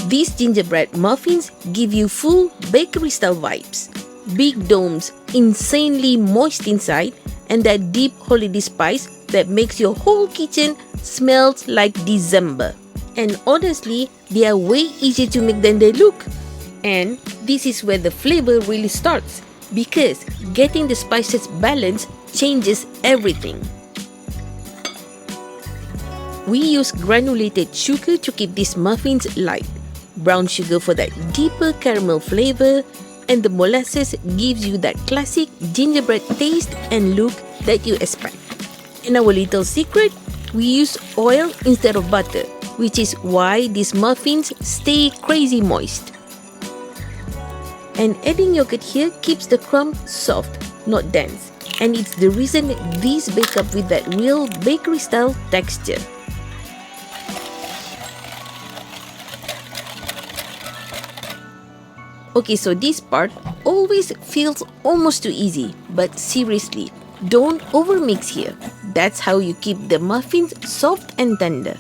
These gingerbread muffins give you full bakery-style vibes. Big domes, insanely moist inside, and that deep holiday spice that makes your whole kitchen smell like December. And honestly, they are way easier to make than they look. And this is where the flavor really starts, because getting the spices balanced changes everything. We use granulated sugar to keep these muffins light, brown sugar for that deeper caramel flavor, and the molasses gives you that classic gingerbread taste and look that you expect. And our little secret, we use oil instead of butter, which is why these muffins stay crazy moist. And adding yogurt here keeps the crumb soft, not dense. And it's the reason these bake up with that real bakery style texture. Okay, so this part always feels almost too easy, but seriously, don't overmix here. That's how you keep the muffins soft and tender.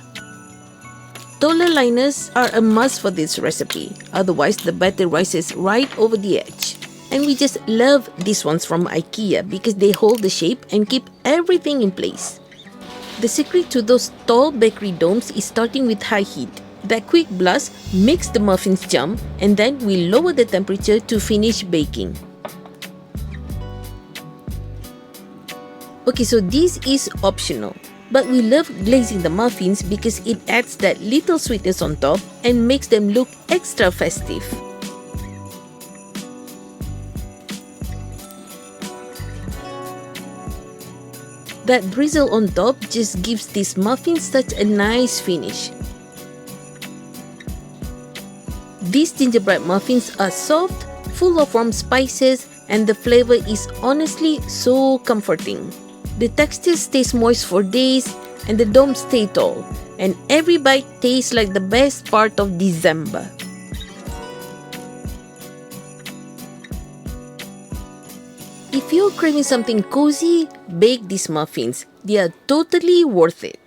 Taller liners are a must for this recipe, otherwise the batter rises right over the edge. And we just love these ones from IKEA because they hold the shape and keep everything in place. The secret to those tall bakery domes is starting with high heat. That quick blast makes the muffins jump, and then we lower the temperature to finish baking. Okay, so this is optional, but we love glazing the muffins because it adds that little sweetness on top and makes them look extra festive. That drizzle on top just gives these muffins such a nice finish. These gingerbread muffins are soft, full of warm spices, and the flavor is honestly so comforting. The texture stays moist for days, and the domes stay tall, and every bite tastes like the best part of December. If you're craving something cozy, bake these muffins. They are totally worth it.